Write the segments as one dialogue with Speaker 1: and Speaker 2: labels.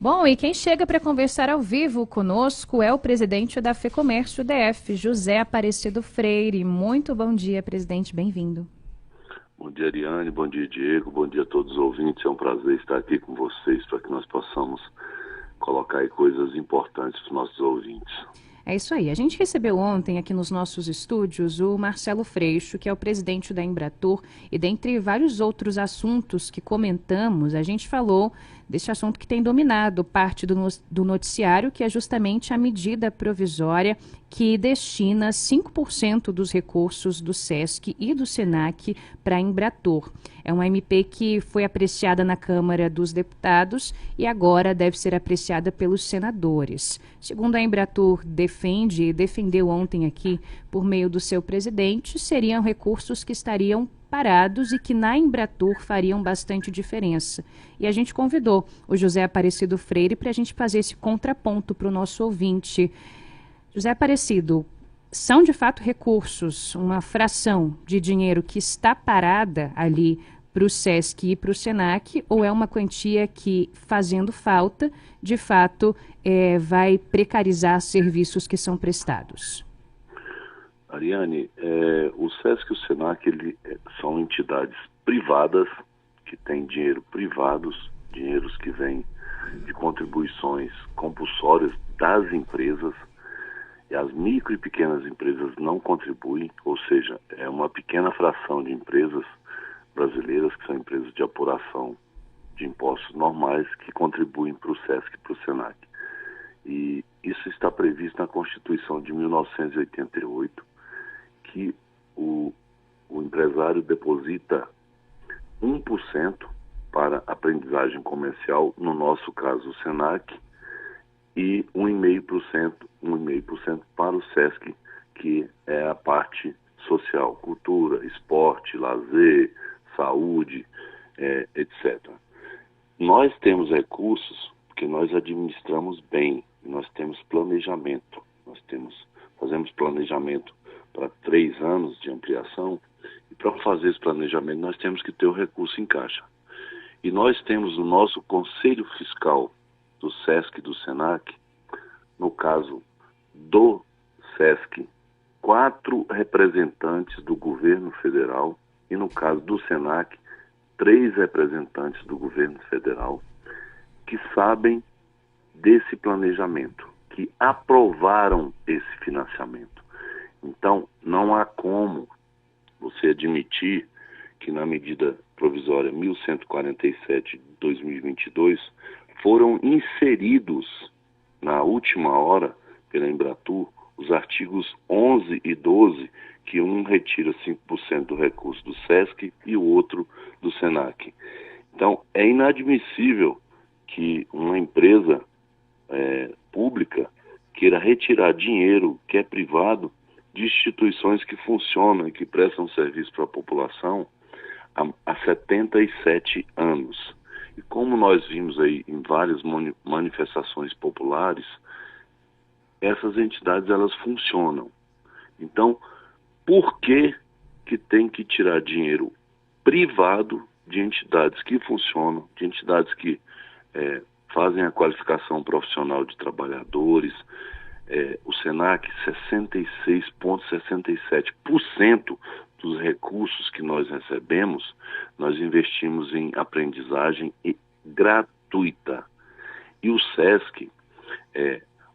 Speaker 1: Bom, e quem chega para conversar ao vivo conosco é o presidente da FEComércio DF, José Aparecido Freire. Muito bom dia, presidente, bem-vindo.
Speaker 2: Bom dia, Ariane, bom dia, Diego, bom dia a todos os ouvintes. É um prazer estar aqui com vocês para que nós possamos colocar aí coisas importantes para os nossos ouvintes.
Speaker 1: É isso aí. A gente recebeu ontem aqui nos nossos estúdios o Marcelo Freixo, que é o presidente da Embratur, e dentre vários outros assuntos que comentamos, a gente falou desse assunto que tem dominado parte do noticiário, que é justamente a medida provisória que destina 5% dos recursos do SESC e do SENAC para a Embratur. É uma MP que foi apreciada na Câmara dos Deputados e agora deve ser apreciada pelos senadores. Segundo a Embratur defende e defendeu ontem aqui por meio do seu presidente, seriam recursos que estariam parados e que na Embratur fariam bastante diferença. E a gente convidou o José Aparecido Freire para a gente fazer esse contraponto para o nosso ouvinte. José Aparecido, são de fato recursos, uma fração de dinheiro que está parada ali para o SESC e para o SENAC, ou é uma quantia que, fazendo falta, de fato, vai precarizar serviços que são prestados?
Speaker 2: Ariane, o SESC e o SENAC são entidades privadas que têm dinheiro privados, dinheiros que vêm de contribuições compulsórias das empresas, e as micro e pequenas empresas não contribuem, ou seja, é uma pequena fração de empresas brasileiras, que são empresas de apuração de impostos normais, que contribuem para o SESC e para o SENAC. E isso está previsto na Constituição de 1988, que o empresário deposita 1% para aprendizagem comercial, no nosso caso o SENAC, e 1,5% para o SESC, que é a parte social, cultura, esporte, lazer, saúde, etc. Nós temos recursos porque nós administramos bem, nós temos planejamento, fazemos planejamento para 3 anos de ampliação, e para fazer esse planejamento nós temos que ter o recurso em caixa. E nós temos o nosso Conselho Fiscal do SESC e do SENAC, no caso do SESC, 4 representantes do governo federal, e no caso do SENAC, 3 representantes do governo federal, que sabem desse planejamento, que aprovaram esse financiamento. Então, não há como você admitir que na medida provisória 1147 de 2022 foram inseridos na última hora pela Embratur os artigos 11 e 12, que um retira 5% do recurso do SESC e o outro do SENAC. Então, é inadmissível que uma empresa pública queira retirar dinheiro que é privado de instituições que funcionam e que prestam serviço para a população há 77 anos. E como nós vimos aí em várias manifestações populares, essas entidades elas funcionam. Então, por que tem que tirar dinheiro privado de entidades que funcionam, de entidades que fazem a qualificação profissional de trabalhadores? O SENAC, 66,67% dos recursos que nós recebemos, nós investimos em aprendizagem gratuita. E o SESC,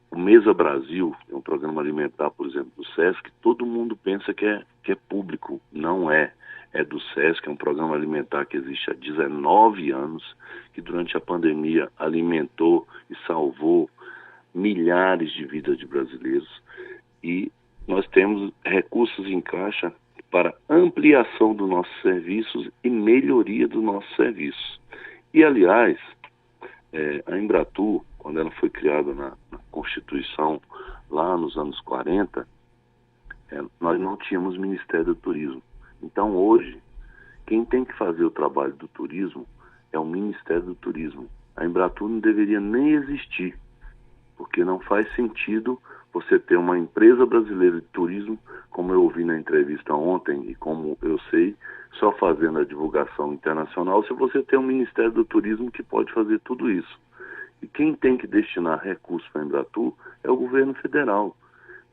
Speaker 2: o Mesa Brasil, é um programa alimentar, por exemplo, do SESC, todo mundo pensa que é público. Não é. É do SESC, é um programa alimentar que existe há 19 anos, que durante a pandemia alimentou e salvou milhares de vidas de brasileiros, e nós temos recursos em caixa para ampliação dos nossos serviços e melhoria dos nossos serviços. E, aliás, a Embratur, quando ela foi criada na Constituição, lá nos anos 40, nós não tínhamos Ministério do Turismo. Então, hoje, quem tem que fazer o trabalho do turismo é o Ministério do Turismo. A Embratur não deveria nem existir, porque não faz sentido você ter uma empresa brasileira de turismo, como eu ouvi na entrevista ontem e como eu sei, só fazendo a divulgação internacional, se você tem um Ministério do Turismo que pode fazer tudo isso. E quem tem que destinar recursos para a Embratur é o governo federal.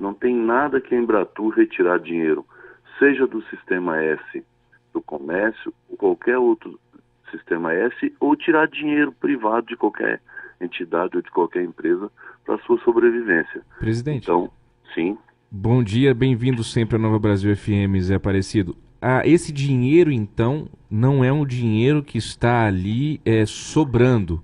Speaker 2: Não tem nada que a Embratur retirar dinheiro, seja do Sistema S do comércio, ou qualquer outro Sistema S, ou tirar dinheiro privado de qualquer entidade ou de qualquer empresa para sua sobrevivência.
Speaker 3: Presidente.
Speaker 2: Então, sim.
Speaker 3: Bom dia, bem-vindo sempre à Nova Brasil FM, Zé Aparecido. Esse dinheiro, então, não é um dinheiro que está ali sobrando.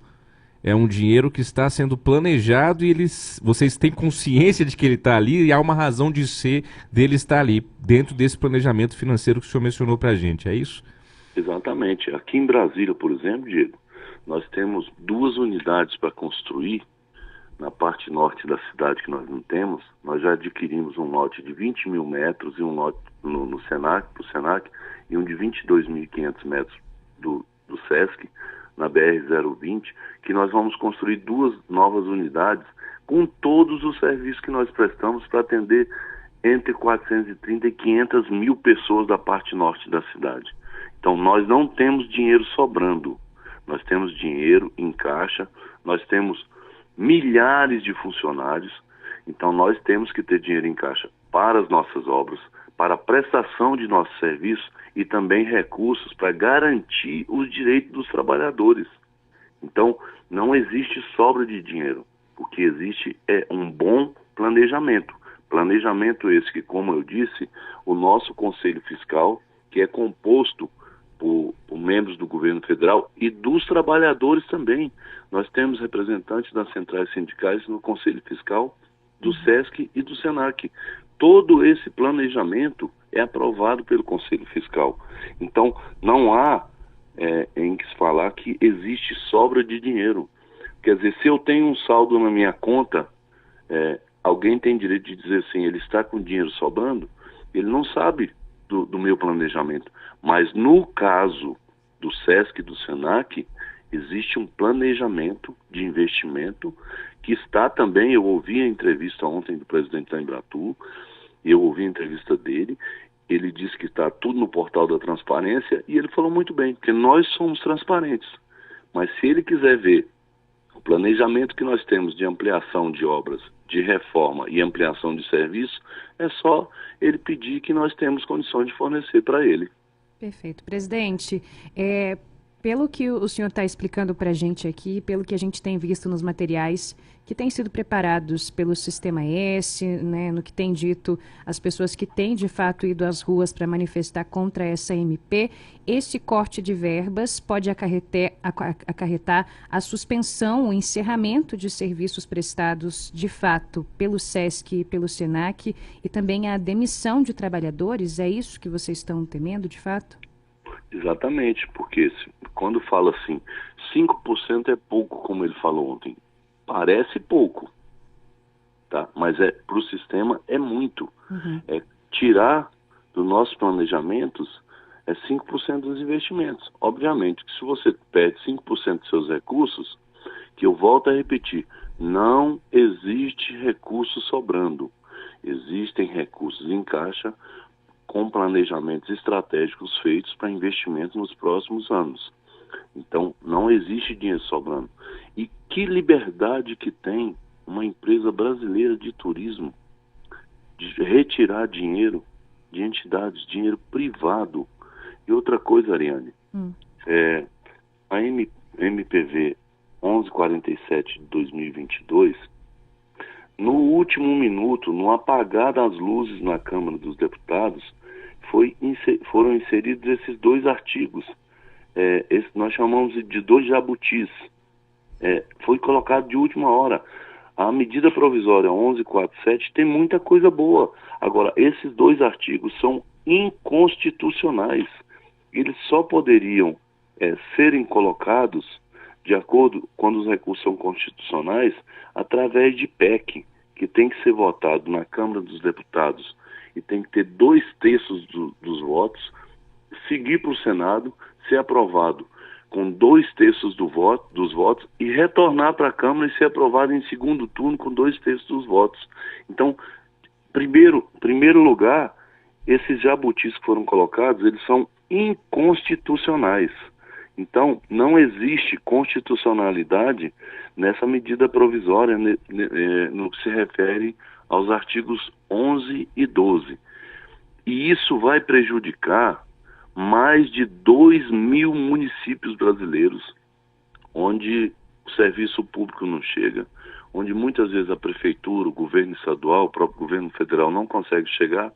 Speaker 3: É um dinheiro que está sendo planejado e vocês têm consciência de que ele está ali e há uma razão de ser dele estar ali, dentro desse planejamento financeiro que o senhor mencionou para a gente, é isso?
Speaker 2: Exatamente. Aqui em Brasília, por exemplo, Diego, nós temos 2 unidades para construir na parte norte da cidade que nós não temos. Nós já adquirimos um lote de 20 mil metros e um lote no Senac, pro Senac, e um de 22.500 metros do Sesc, na BR-020, que nós vamos construir 2 novas unidades com todos os serviços que nós prestamos para atender entre 430 e 500 mil pessoas da parte norte da cidade. Então, nós não temos dinheiro sobrando, nós temos dinheiro em caixa, nós temos milhares de funcionários, então nós temos que ter dinheiro em caixa para as nossas obras, para a prestação de nossos serviços e também recursos para garantir os direitos dos trabalhadores. Então, não existe sobra de dinheiro. O que existe é um bom planejamento. Planejamento esse que, como eu disse, o nosso Conselho Fiscal, que é composto por membros do governo federal e dos trabalhadores também. Nós temos representantes das centrais sindicais no Conselho Fiscal, do Sesc e do Senac. Todo esse planejamento é aprovado pelo Conselho Fiscal. Então, não há em que se falar que existe sobra de dinheiro. Quer dizer, se eu tenho um saldo na minha conta, alguém tem direito de dizer assim, ele está com dinheiro sobrando, ele não sabe do meu planejamento. Mas no caso do Sesc e do Senac, existe um planejamento de investimento que está também, eu ouvi a entrevista ontem do presidente da Embratur, eu ouvi a entrevista dele, ele disse que está tudo no portal da transparência e ele falou muito bem, porque nós somos transparentes. Mas se ele quiser ver o planejamento que nós temos de ampliação de obras, de reforma e ampliação de serviço, é só ele pedir que nós temos condições de fornecer para ele.
Speaker 1: Perfeito. Presidente, pelo que o senhor está explicando para a gente aqui, pelo que a gente tem visto nos materiais que têm sido preparados pelo Sistema S, né, no que tem dito as pessoas que têm de fato ido às ruas para manifestar contra essa MP, esse corte de verbas pode acarretar a suspensão, o encerramento de serviços prestados de fato pelo Sesc e pelo Senac e também a demissão de trabalhadores. É isso que vocês estão temendo de fato?
Speaker 2: Exatamente, porque quando fala assim, 5% é pouco, como ele falou ontem, parece pouco, tá? Mas para o sistema é muito.
Speaker 1: Uhum.
Speaker 2: Tirar dos nossos planejamentos 5% dos investimentos. Obviamente que se você perde 5% dos seus recursos, que eu volto a repetir, não existe recurso sobrando. Existem recursos em caixa com planejamentos estratégicos feitos para investimentos nos próximos anos. Então, não existe dinheiro sobrando. E que liberdade que tem uma empresa brasileira de turismo de retirar dinheiro de entidades, dinheiro privado. E outra coisa, Ariane, a MPV 1147 de 2022, no último minuto, no apagar das luzes na Câmara dos Deputados, foram inseridos esses 2 artigos. Nós chamamos de 2 jabutis. Foi colocado de última hora. A medida provisória 1147 tem muita coisa boa. Agora, esses 2 artigos são inconstitucionais. Eles só poderiam serem colocados de acordo quando os recursos são constitucionais, através de PEC, que tem que ser votado na Câmara dos Deputados e tem que ter 2/3 dos votos, seguir para o Senado, ser aprovado com 2/3 dos votos e retornar para a Câmara e ser aprovado em segundo turno com 2/3 dos votos. Então, primeiro lugar, esses jabutis que foram colocados, eles são inconstitucionais. Então, não existe constitucionalidade nessa medida provisória no que se refere aos artigos 11 e 12. E isso vai prejudicar mais de 2.000 municípios brasileiros, onde o serviço público não chega, onde muitas vezes a prefeitura, o governo estadual, o próprio governo federal não consegue chegar,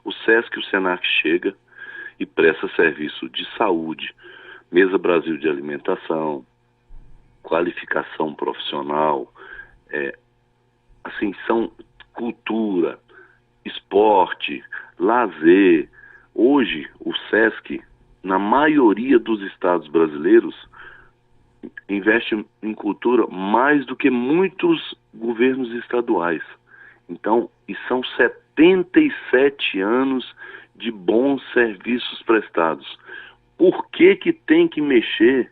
Speaker 2: o SESC e o SENAC chega e presta serviço de saúde, Mesa Brasil de alimentação, qualificação profissional, são cultura, esporte, lazer. Hoje, o SESC, na maioria dos estados brasileiros, investe em cultura mais do que muitos governos estaduais. Então, e são 77 anos de bons serviços prestados. Por que que tem que mexer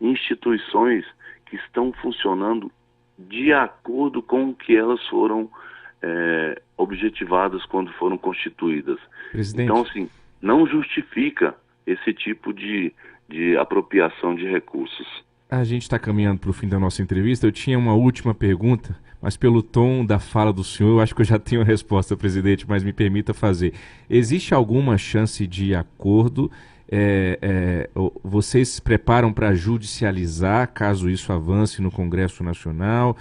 Speaker 2: em instituições que estão funcionando de acordo com o que elas foram objetivadas quando foram constituídas?
Speaker 3: Presidente.
Speaker 2: Então, assim, não justifica esse tipo de apropriação de recursos.
Speaker 3: A gente está caminhando para o fim da nossa entrevista. Eu tinha uma última pergunta, mas pelo tom da fala do senhor, eu acho que eu já tenho a resposta, presidente, mas me permita fazer. Existe alguma chance de acordo? Vocês se preparam para judicializar, caso isso avance no Congresso Nacional?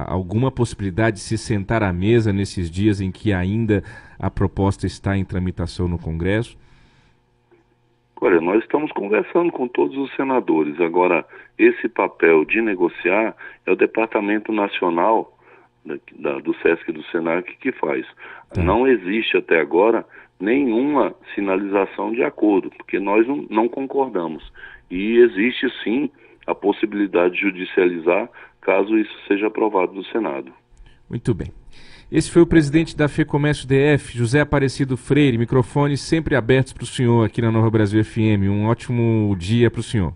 Speaker 3: Alguma possibilidade de se sentar à mesa nesses dias em que ainda a proposta está em tramitação no Congresso?
Speaker 2: Olha, nós estamos conversando com todos os senadores. Agora, esse papel de negociar é o Departamento Nacional do SESC e do SENAC que faz.
Speaker 3: Tá.
Speaker 2: Não existe até agora nenhuma sinalização de acordo, porque nós não concordamos. E existe sim a possibilidade de judicializar caso isso seja aprovado no Senado.
Speaker 3: Muito bem. Esse foi o presidente da FEComércio DF, José Aparecido Freire. Microfones sempre abertos para o senhor aqui na Nova Brasil FM. Um ótimo dia para o senhor.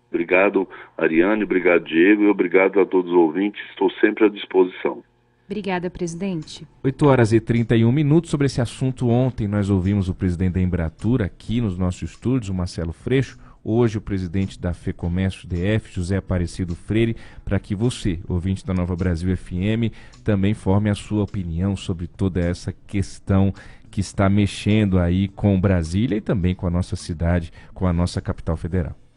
Speaker 2: Obrigado, Ariane, obrigado, Diego, e obrigado a todos os ouvintes. Estou sempre à disposição.
Speaker 1: Obrigada, presidente.
Speaker 3: 8h31. Sobre esse assunto, ontem nós ouvimos o presidente da Embratur aqui nos nossos estúdios, o Marcelo Freixo. Hoje o presidente da FEComércio DF, José Aparecido Freire, para que você, ouvinte da Nova Brasil FM, também forme a sua opinião sobre toda essa questão que está mexendo aí com Brasília e também com a nossa cidade, com a nossa capital federal.